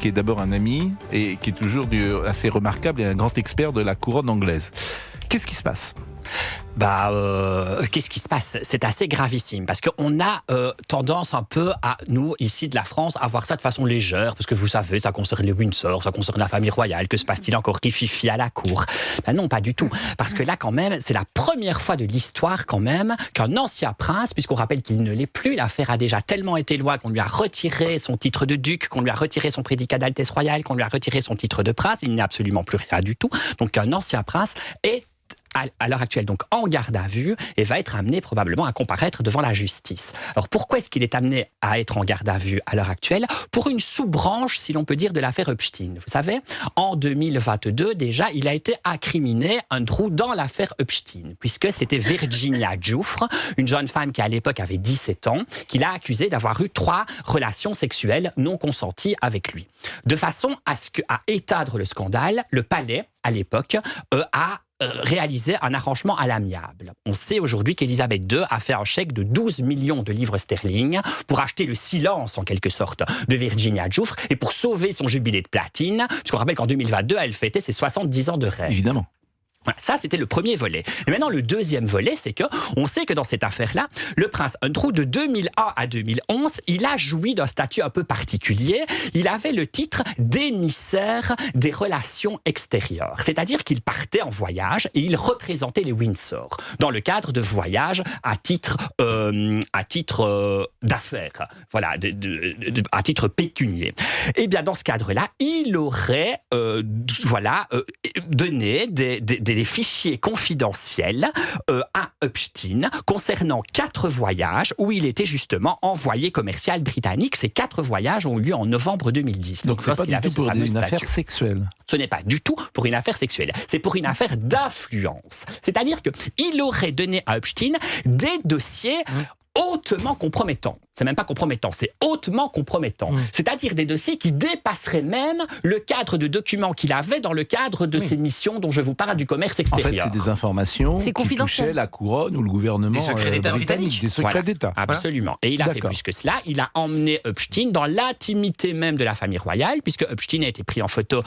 qui est d'abord un ami et qui est toujours assez remarquable et un grand expert de la couronne anglaise. Qu'est-ce qui se passe ? Qu'est-ce qui se passe ? C'est assez gravissime parce qu'on a tendance un peu à, nous, ici de la France, à voir ça de façon légère parce que vous savez, ça concerne les Windsor, ça concerne la famille royale, que se passe-t-il encore rififi à la cour ? Ben non, pas du tout. Parce que là, quand même, c'est la première fois de l'histoire, quand même, qu'un ancien prince, puisqu'on rappelle qu'il ne l'est plus, l'affaire a déjà tellement été loin qu'on lui a retiré son titre de duc, qu'on lui a retiré son prédicat d'Altesse royale, qu'on lui a retiré son titre de prince, il n'est absolument plus rien du tout. Donc un ancien prince est à l'heure actuelle donc en garde à vue et va être amené probablement à comparaître devant la justice. Alors pourquoi est-ce qu'il est amené à être en garde à vue à l'heure actuelle ? Pour une sous-branche, si l'on peut dire, de l'affaire Epstein. Vous savez, en 2022 déjà, il a été incriminé Andrew dans l'affaire Epstein, puisque c'était Virginia Giuffre, une jeune femme qui à l'époque avait 17 ans, qui l'a accusé d'avoir eu 3 relations sexuelles non consenties avec lui. De façon à éteindre le scandale, le palais, à l'époque, a réaliser un arrangement à l'amiable. On sait aujourd'hui qu'Élisabeth II a fait un chèque de 12 millions de livres sterling pour acheter le silence, en quelque sorte, de Virginia Giuffre et pour sauver son jubilé de platine, puisqu'on rappelle qu'en 2022, elle fêtait ses 70 ans de règne. Évidemment. Voilà, ça, c'était le premier volet. Et maintenant, le deuxième volet, c'est que on sait que dans cette affaire-là, le prince Andrew, de 2001 à 2011, il a joui d'un statut un peu particulier. Il avait le titre d'émissaire des relations extérieures. C'est-à-dire qu'il partait en voyage et il représentait les Windsor dans le cadre de voyages à titre d'affaires, voilà, à titre pécunier. Et bien, dans ce cadre-là, il aurait donné des fichiers confidentiels à Epstein concernant 4 voyages où il était justement envoyé commercial britannique. Ces 4 voyages ont eu lieu en novembre 2010. Donc c'est pas du tout pour une affaire sexuelle. Ce n'est pas du tout pour une affaire sexuelle. C'est pour une affaire d'influence. C'est-à-dire qu'il aurait donné à Epstein des dossiers hautement compromettants. C'est même pas compromettant, c'est hautement compromettant. C'est-à-dire des dossiers qui dépasseraient même le cadre de documents qu'il avait dans le cadre de ces missions dont je vous parle du commerce extérieur. En fait, c'est des informations qui touchaient la couronne ou le gouvernement des secrets d'État britanniques. Des secrets d'État. Absolument. Et il a fait plus que cela. Il a emmené Epstein dans l'intimité même de la famille royale, puisque Epstein a été pris en photo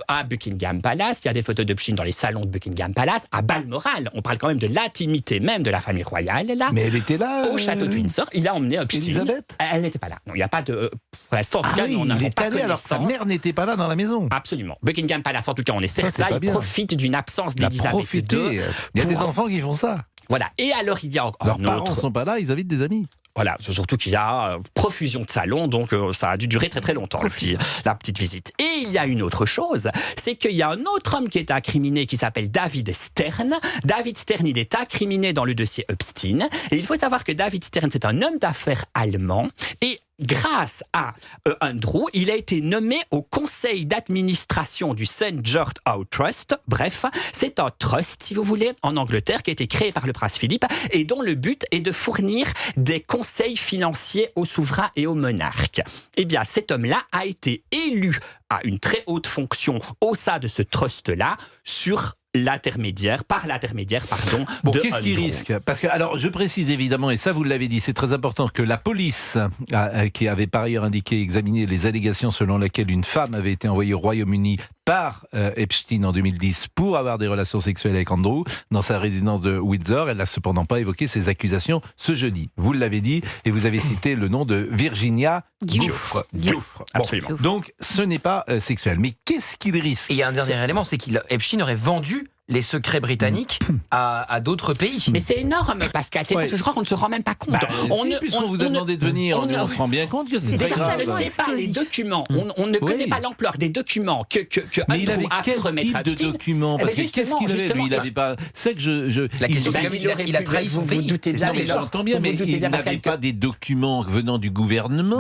à Buckingham Palace. Il y a des photos d'Epstein dans les salons de Buckingham Palace. À Balmoral, on parle quand même de l'intimité même de la famille royale. Là. Mais elle était là au château de Windsor. Il a emmené Epstein. Elisabeth ? Elle n'était pas là. Non, il n'y a pas de... Pour l'instant, en tout cas, oui, on n'a pas allé alors que sa mère n'était pas là dans la maison. Absolument. Buckingham Palace, en tout cas, on est certain, il profite d'une absence d'Elisabeth II. Il y a des enfants qui font ça. Voilà. Et alors, il y a encore leurs parents ne sont pas là, ils invitent des amis. Voilà, surtout qu'il y a profusion de salons, donc ça a dû durer très très longtemps, la petite visite. Et il y a une autre chose, c'est qu'il y a un autre homme qui est incriminé qui s'appelle David Stern. David Stern, il est incriminé dans le dossier Epstein. Et il faut savoir que David Stern, c'est un homme d'affaires allemand. Et grâce à Andrew, il a été nommé au conseil d'administration du St. George House Trust. Bref, c'est un trust, si vous voulez, en Angleterre, qui a été créé par le prince Philippe et dont le but est de fournir des conseils financiers aux souverains et aux monarques. Eh bien, cet homme-là a été élu à une très haute fonction au sein de ce trust-là par l'intermédiaire, bon, de qu'est-ce qu'il risque ? Parce que, alors, je précise évidemment, et ça vous l'avez dit, c'est très important, que la police, qui avait par ailleurs examiné les allégations selon lesquelles une femme avait été envoyée au Royaume-Uni par Epstein en 2010 pour avoir des relations sexuelles avec Andrew dans sa résidence de Windsor. Elle n'a cependant pas évoqué ces accusations ce jeudi. Vous l'avez dit, et vous avez cité le nom de Virginia Giuffre. Absolument. Bon, donc, ce n'est pas sexuel. Mais qu'est-ce qu'il risque ? Et il y a un dernier élément, c'est qu'Epstein aurait vendu les secrets britanniques à d'autres pays. Mais c'est énorme, Pascal. Parce que je crois qu'on ne se rend même pas compte. Puisqu'on vous a demandé de venir, on se rend bien compte que c'est déjà grave. on ne sait pas les documents. On ne connaît pas l'ampleur des documents que mais il avait quel type de documents ? Parce que qu'est-ce qu'il avait, lui ? Il n'avait pas... C'est que La question, c'est qu'il a trahi son pays. J'entends bien, mais il n'avait pas des documents venant du gouvernement.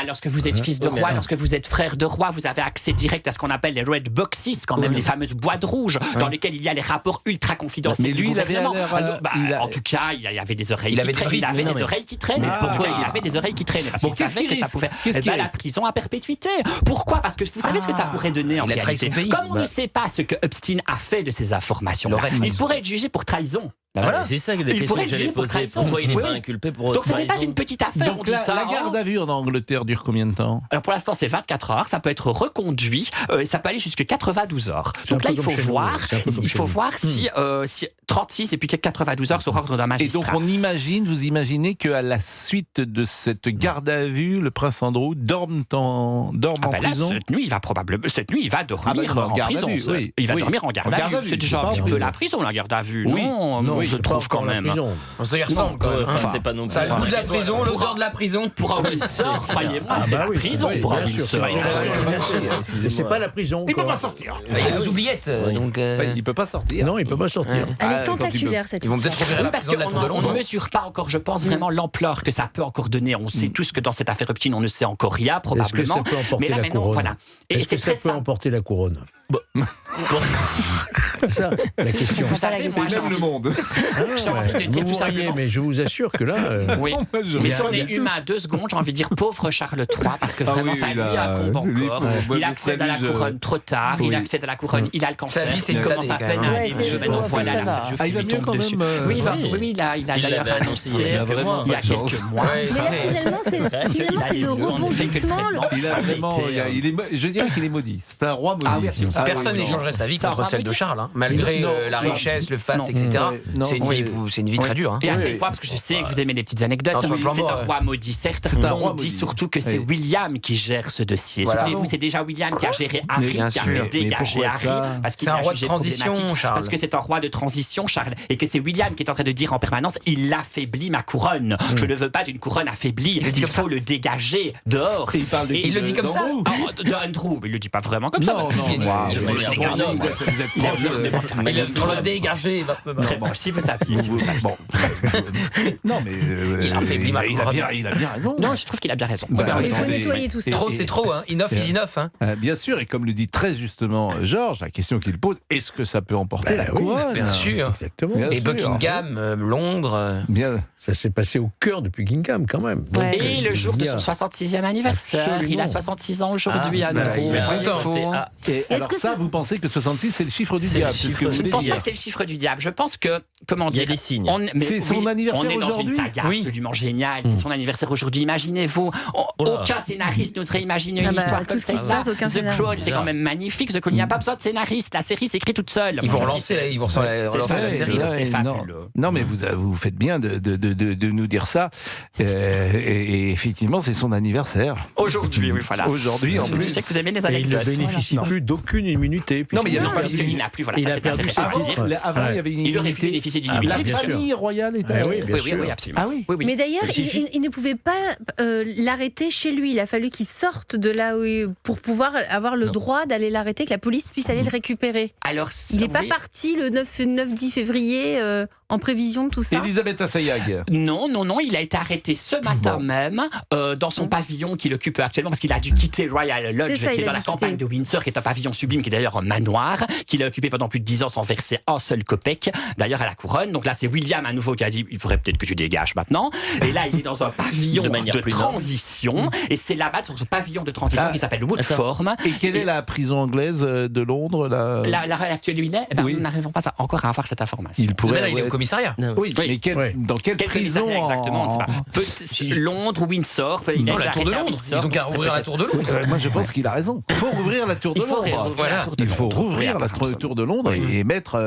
Lorsque vous êtes fils de roi, lorsque vous êtes frère de roi, vous avez accès direct à ce qu'on appelle les red boxes, quand même, les fameuses boîtes rouges, dans lesquelles il y a les rapports ultra confidentiels. Mais lui, il avait en tout cas, il y avait des oreilles qui traînaient. Il avait des oreilles qui traînaient. Pourquoi il avait des oreilles qui traînaient ? Parce qu'il savait que ça pouvait... la prison à perpétuité. Pourquoi ? Parce que vous savez ce que ça pourrait donner en réalité. Comme on ne sait pas ce que Epstein a fait de ces informations-là, il pourrait être jugé pour trahison. Bah voilà. C'est ça que la Il question pourrait que j'allais juger pour poser. trahison. Pourquoi il n'est Oui, pas oui. inculpé pour Donc ce n'est pas trahison une petite affaire, on Donc dit ça. la garde à vue en Angleterre dure combien de temps? Alors pour l'instant, c'est 24 heures, ça peut être reconduit et ça peut aller jusqu'à 92 heures. C'est un Donc peu là, il comme faut chez nous, voir, c'est un peu comme il chez faut nous. voir si 36 et puis 92 heures sur ordre d'un Et magistrat. donc vous imaginez qu'à la suite de cette garde à vue, le prince Andrew dorme en Ah ben là, prison? cette nuit, il va dormir Ah bah, en garde à prison. vue, oui. Il va Oui. dormir en garde En à garde vue. à vue, C'est déjà c'est un pas petit en peu prison. la prison, la garde à vue. Oui. Non, il je est pas trouve quand encore en même. prison. Ça y ressemble quand même. Enfin, c'est pas non plus. Ça a le goût de la Ouais. prison, l'odeur de la prison. Pour un Windsor, croyez-moi, Ah c'est bah la oui, prison oui, pour un bien sûr, Windsor. Mais c'est pas la prison. Il peut quoi. pas sortir. Il y a les oubliettes. Donc, Il peut pas sortir. Non, il peut pas sortir. Elle Ah, est quand tu tentaculaire, cette ils vont histoire. peut-être revirer Oui, la parce prison de la Tour de qu'on ne Londres. mesure pas encore, je pense, vraiment l'ampleur que ça peut encore donner. On sait tous que dans cette affaire Epstein, on ne sait encore rien, Est-ce que ça probablement. peut emporter Mais là, la maintenant, couronne voilà. Et Est-ce c'est que ça très peut simple. emporter la couronne C'est ça, la question. Vous savez, moi, j'ai envie- monde. j'ai envie de dire Vous tout vous riez, simplement. mais je vous assure que là, Oui. Mais si on est humain 2 secondes, j'ai envie de dire pauvre Charles III, parce que vraiment, oui, ça il lui a- incombe lui, encore. pour- Il accède à la lui, je- couronne trop tard, il Oui. accède à la couronne, il a le cancer, Sa vie, c'est une il commence à tannée, quand peine même. à Ouais, vivre, c'est- maintenant ouais, voilà ça la va. radio Ah, il qui va lui mieux tombe quand dessus. même, Oui, il va- oui. oui, il a Il d'ailleurs l'avait annoncé il y a annoncé quelques mois. il y a Chance. quelques mois. Ouais, Mais là, finalement, c'est le Il a eu, rebondissement. Il a vraiment, il est, je dirais qu'il est maudit. C'est un roi maudit. Ah oui, absolument. Personne n'échangerait sa vie Ça contre aura celle de moitié. Charles, hein. Malgré Non, la non. richesse, le faste, Non. etc. Non, C'est une oui. vie- c'est une vie très dure. hein. Et à Oui, quel oui. point, parce que je sais que vous aimez les petites anecdotes, Non, sur le plan c'est un mort, roi maudit, certes, C'est un mais roi on dit maudit. surtout que c'est Oui. William qui gère ce dossier. Voilà. Souvenez-vous, c'est déjà William qui a géré Harry, bien qui a sûr. fait Mais dégager pourquoi Harry, ça parce qu'il C'est un l'a roi de jugé transition, problématique, Charles. parce que c'est un roi de transition, Charles, et que c'est William qui est en train de dire en permanence, il affaiblit ma couronne. Je ne veux pas d'une couronne affaiblie, le dit il comme faut le dégager dehors. Il parle de Et il le dit comme ça. D'Andrew, mais il le dit pas vraiment comme ça. Non, parce que non, c'est- non, il faut mais le bon, dégager. vous êtes Il a proche bien- de- il a Il faut le dégager maintenant. Très bon, si vous saviez, si vous saviez. Bon. Non, mais Il a affaibli ma couronne. il a bien raison. Non, je trouve qu'il a bien raison. Bah, Oui, Il faut attendez. nettoyer tout ça. Trop, c'est trop. Hein. Enough is enough. Hein. Bien sûr, et comme le dit très justement Georges, la question qu'il pose, est-ce que ça peut emporter Bah la oui, couronne? Bien sûr. Exactement. Bien Et sûr. Buckingham, Londres. Bien. Ça s'est passé au cœur de Buckingham quand même. Donc, Ouais. Et le jour de il y a- son 66e anniversaire, Absolument. il a 66 ans aujourd'hui, Ah, Andrew. bah, il a Voyez-vous. longtemps. Ah, Et alors que ça, ça- vous pensez que 66, c'est le chiffre du C'est diable? le c'est ce chiffre que vous du Je ne voulez pense dire. pas que c'est le chiffre du diable. Je pense que, comment il y a dire, des signes. C'est son anniversaire on est dans une aujourd'hui saga Oui. absolument géniale. C'est son anniversaire aujourd'hui. Imaginez-vous, Oh là. aucun scénariste n'oserait imaginer une Ah bah, histoire tout comme ce qui se ça. passe, aucun The scénariste. Crown, c'est quand même magnifique. The Crown, il n'y a pas besoin de scénariste. La série s'écrit toute seule. Ils Moi, vont je relancer dis, la, ils vont c'est relancer la fait, série. là. là. c'est non. fabuleux. Non, mais vous faites bien de nous dire ça. Et effectivement, c'est son anniversaire. Aujourd'hui, oui, voilà. Aujourd'hui, en Je plus. sais que vous aimez les Et il ne anecdotes. bénéficie Voilà. plus d'aucune immunité. Non, mais il y a Non, pas parce eu- qu'il n'a plus. Voilà, il ça a c'est perdu intéressant ses à titres. dire. Avant, il y avait une Il aurait pu immunité. bénéficier d'une Ah, immunité. La bien sûr. famille royale est Ah oui, bien Oui, sûr. oui, absolument. Ah oui. Oui, oui. Mais d'ailleurs, Si, si. il ne pouvait pas l'arrêter chez lui. Il a fallu qu'il sorte de là pour pouvoir avoir le droit d'aller l'arrêter, que la police puisse aller le récupérer. Alors, Il n'est pas oui. parti le 9-10 février en prévision de tout ça. Elisabeth Assayag. Non, il a été arrêté ce matin même dans son pavillon qu'il occupe actuellement parce qu'il a dû quitter Royal Lodge, C'est ça, qui il est a dans la dû campagne quitter. de Windsor, qui est un pavillon sublime, qui est d'ailleurs un manoir, qu'il a occupé pendant plus de 10 ans sans verser un seul copec, d'ailleurs à la couronne. Donc là, c'est William à nouveau qui a dit il faudrait peut-être que tu dégages maintenant. Et là, il est dans un pavillon De manière de plus noble. transition, et c'est là-bas, sur ce pavillon de transition Ah, qui s'appelle Woodform. Et quelle est la prison anglaise de Londres là La actuelle où il est, Oui. nous n'arrivons pas encore à avoir cette information. Il Mais pourrait. là, il est au ouais. commissariat. Non. Oui, mais Oui. dans quelle Quel prison commissariat exactement, on ne sait pas. en- Londres ou Windsor. Il Non, a la été tour de arrêté à Londres. Windsor, Ils ont qu'à ça peut rouvrir la être- tour de Londres. Moi, je pense qu'il a raison. Il faut rouvrir la tour de Il faut Londres. rouvrir la tour de Il faut Londres. rouvrir la Absolument. tour de Londres et mettre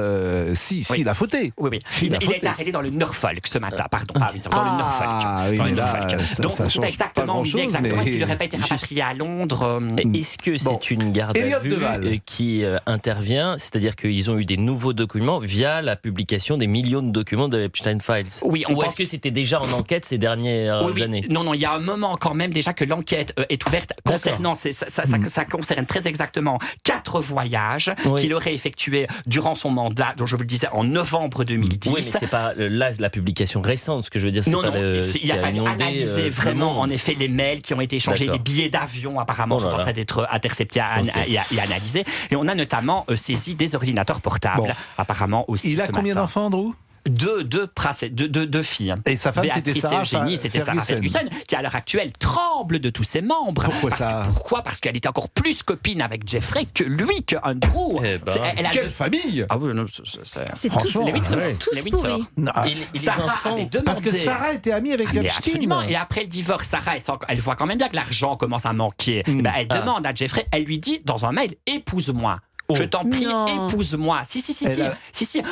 si Oui. il a fauté. Oui, oui. S'il Il a a fauté. été arrêté dans le Norfolk ce matin, pardon. Ah oui, dans le Norfolk. oui, Dans le mais là, Norfolk. ça- Donc ça on change sait pas exactement, grand-chose, on sait exactement mais- qu'il n'aurait pas été rapatrié à Londres. Est-ce que Bon. c'est une garde Elliot à vue Deval. qui intervient, c'est-à-dire qu'ils ont eu des nouveaux documents via la publication des millions de documents de Epstein Files? Oui, on Ou pense est-ce que c'était déjà en enquête ces dernières Oui, oui. années? Non, il y a un moment quand même déjà que l'enquête est ouverte concernant, ça concerne très exactement 4 voyages Oui. qu'il aurait effectués durant son mandat, dont je vous le disais, en novembre 2010. Oui, mais c'est pas là la publication récente. Ce que je veux dire, c'est Non, pas il qui a fallu inondé, analyser le vraiment, monde. en effet, les mails qui ont été échangés, D'accord. les billets d'avion apparemment Oh là sont en là. train d'être interceptés Ok. et analysés. Et on a notamment saisi des ordinateurs portables, Bon. apparemment aussi. Il a ce combien matin. d'enfants, Andrew deux filles. Et sa femme, c'était Béatrice Sarah et Eugénie, c'était Sarah Ferguson. Ferguson, qui à l'heure actuelle tremble de tous ses membres. Pourquoi ? Parce qu'elle était encore plus copine avec Jeffrey que lui, que Andrew. Eh ben, Elle a Quelle famille! Ah oui, non, C'est Franchement, tous, les Windsor, tous les Windsor. pourris. Non. les Sarah enfants, avait demandé. Parce que Sarah était amie avec Mais Epstein. absolument. Et après le divorce, Sarah, elle voit quand même bien que l'argent commence à manquer. Eh ben, elle demande à Jeffrey, elle lui dit dans un mail, épouse-moi. Je t'en prie, Non. épouse-moi. Si.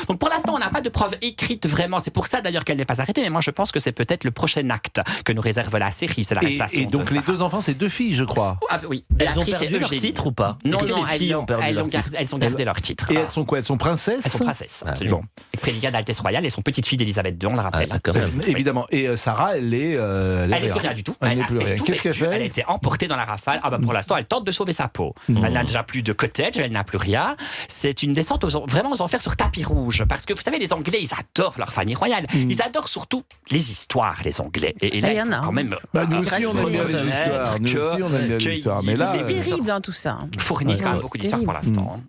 Donc pour l'instant, on n'a pas de preuves écrites vraiment. C'est pour ça d'ailleurs qu'elle n'est pas arrêtée. Mais moi, je pense que c'est peut-être le prochain acte que nous réserve la série, c'est l'arrestation. Et donc de les Sarah. deux enfants, c'est deux filles, je crois. Ah oui, elles ont Béatrice et perdu leur Eugénie. titre ou pas? Non, Est-ce que non, les filles ont perdu leur titre? elles ont gardé leur titre. Et elles sont quoi? Elles sont princesses? Elles sont princesses, absolument. bon. Et prédicats d'Altesse Royale, elles sont petites filles d'Elisabeth II, on le rappelle. Ah, quand même. Évidemment. Et Sarah, elle est. Elle n'est plus rien du tout. Elle n'est plus rien. tout Qu'est-ce qu'elle perdu. fait? Elle a été emportée dans la rafale. Ah ben pour l'instant, elle tente de sauver sa peau. Elle n'a déjà plus de cottage, elle n'a plus rien. C'est une descente vraiment aux enfers sur tapis rouge. Parce que vous savez, les Anglais, ils adorent leur famille royale. Ils adorent surtout les histoires, les Anglais. Et là, Il y il en faut a, quand même. Bah, nous aussi, on aime bien Rassurez. les histoires. Nous aussi, on aime bien les histoires. Mais là. C'est terrible, hein, tout ça. Ils fournissent quand même beaucoup d'histoires pour l'instant.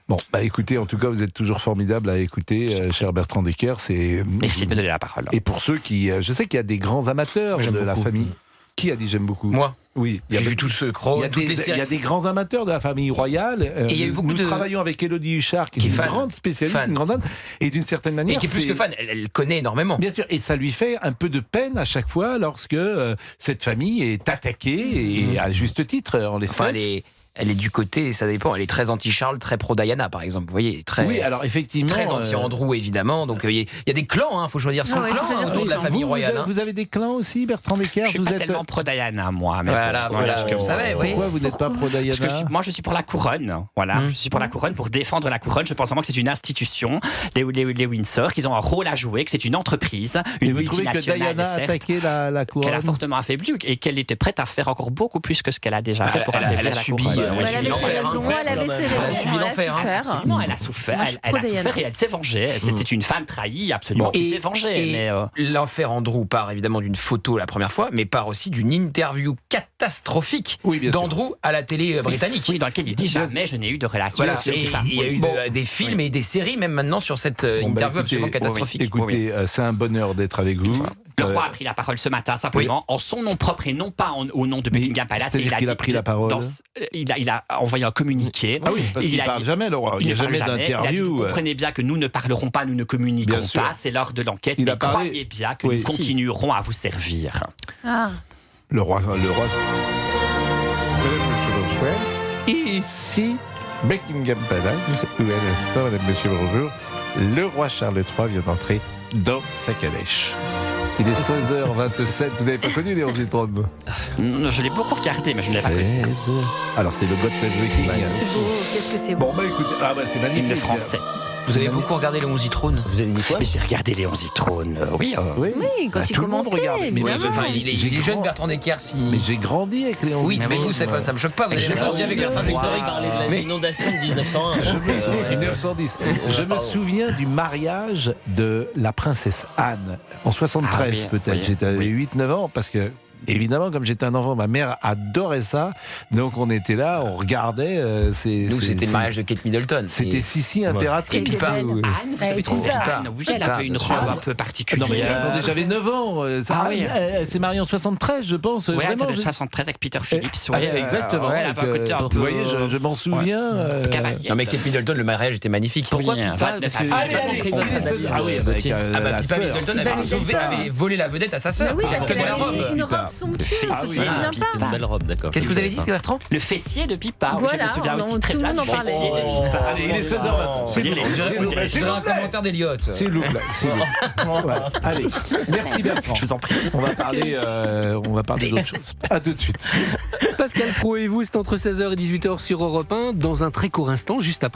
Bon, bah écoutez, en tout cas, vous êtes toujours formidable à écouter, cher Bertrand Decker. Merci de me donner la parole. Et pour ceux qui. Je sais qu'il y a des grands amateurs J'aime de la beaucoup. famille. Qui a dit j'aime beaucoup? Moi, Oui. j'ai vu tout ce Crow, toutes les Il y séries. a des grands amateurs de la famille royale. Et il y a eu beaucoup nous de- travaillons avec Élodie Huchard, qui est Qui est une fan. grande spécialiste, Fan. une grande dame, et d'une certaine Et manière. qui est plus c'est- que fan, elle connaît énormément. Bien sûr, et ça lui fait un peu de peine à chaque fois lorsque cette famille est attaquée, et à juste titre, en l'espèce. Enfin, elle est du côté, ça dépend, elle est très anti-Charles, très pro-Diana, par exemple. Vous voyez, très, Oui, alors effectivement. très anti-Andrew, évidemment. Donc il y a des clans, il faut choisir son Ah ouais, clan faut choisir son autour de la clan. famille royale. Vous, vous avez des clans aussi, Bertrand Decker? Je suis pas tellement pro Diana, moi. Mais Voilà, bon, voilà, je- je le savais, oui. Pourquoi vous n'êtes pas pro Diana? Parce que moi, je suis pour la couronne. Voilà, je suis pour la couronne, pour défendre la couronne. Je pense vraiment que c'est une institution, les Windsor, qu'ils ont un rôle à jouer, que c'est une entreprise, Et une vous trouvez que multinationale, Diana a certes, attaqué la couronne? qu'elle a fortement affaibli et qu'elle était prête à faire encore beaucoup plus que ce qu'elle a déjà fait pour Elle affaiblir a la subi, couronne. elle a Elle subi avait ses l'enfer, hein. raisons, elle avait ses Elle a raisons, subi elle a l'enfer, hein. souffert. Absolument, elle a souffert, Moi, je suis elle a pro-Diana. souffert et elle s'est vengée. C'était une femme trahie, absolument, qui s'est vengée. Et Mais l'enfer Andrew part évidemment d'une photo la première fois, mais part aussi d'une interview catastrophique Oui, bien sûr. d'Andrew à la télé britannique. oui, dans lequel il dit jamais je n'ai eu de relation Voilà, sexuelle, et c'est ça. il y a eu des films et des séries même maintenant sur cette Bon, bah, interview écoutez, absolument catastrophique. Écoutez, c'est un bonheur d'être avec vous. Le roi a pris la parole ce matin simplement en son nom propre et non pas au nom de Buckingham Palace. c'est-à-dire qu'il a pris la parole il a envoyé un communiqué. Ah oui, parce qu'il ne parle jamais, le roi. Il n'y a parle jamais Il a dit, d'interview. vous comprenez bien que nous ne parlerons pas, nous ne communiquerons Bien sûr. pas, c'est l'heure de l'enquête, Il mais a parlé- croyez bien que Oui. nous continuerons à vous servir. Ah. Le roi. Ici, Buckingham Palace, où à l'instant, madame, monsieur, bonjour, le roi Charles III vient d'entrer dans sa calèche. Il est 16h27, vous n'avez pas connu Léon Zitrone? Je l'ai beaucoup regardé, mais je ne l'ai pas connu. Alors c'est le God Save the King. C'est beau, qu'est-ce que c'est beau. Bon bah écoutez, c'est magnifique. Hymne français. Vous avez beaucoup regardé les 11 Zitrone. Vous avez dit quoi? Mais j'ai regardé Léon Zitrone, oui. Oui, Oui, quand il tout le monde commentait, regarde. Mais évidemment. Enfin, il est J'ai jeune grand- Bertrand Decker si. mais j'ai grandi avec Léon Oui, Zitrone. mais vous, ça me choque pas. Vous avez Je jamais grandi avec me Bertrand souviens- Decker. Parler de Mais- l'inondation de 1901. 1910. Je me souviens du mariage de la princesse Anne en 73 Ah oui, peut-être. oui, J'avais oui. 8-9 ans parce que évidemment comme j'étais un enfant, ma mère adorait ça. Donc on était là, on regardait. Nous, c'était le mariage de Kate Middleton. C'était Et- Sissi Et impératrice. puis pas. belle. Anne, vous avez trouvé Pipa. Anne? Oui, elle avait une Pipa, robe bien un peu Non mais particulière. attendez, j'avais 9 ans. Ah oui. Elle s'est mariée en 73, je pense. Oui, elle vraiment, était de je- 73 avec Peter Phillips. Ah, oui, exactement. ouais, elle avait un Donc, côté un vous peu. voyez, je m'en souviens. Cavalier. Non, mais Kate Middleton, le mariage était magnifique. Pourquoi Oui, Pipa? enfin, Parce que allez, j'ai Allez, pas allez, compris on votre est analyse. Ah oui, avec Ah bah, la Pipa sœur. Middleton Pipa avait volé la vedette à sa Mais sœur. oui, parce Avec qu'elle la robe. avait une Pipa. robe somptueuse, Ah tu oui. te souviens C'était pas? une belle robe, d'accord. Qu'est-ce que vous avez dit, Bertrand? Le fessier de Pipa. Oui, Voilà, je me souviens on- aussi tout très le bien monde du en parlait. fessier de Pipa. Allez, il est 16h20. S'il vous plaît, C'est un commentaire d'Eliott. S'il vous plaît, s'il vous plaît. Voilà. Allez, merci Bertrand. Je vous en prie. On va parler d'autre chose. À tout de suite. Pascal Pro et vous, c'est entre 16h et 18h sur Europe 1. Dans un très court instant, juste après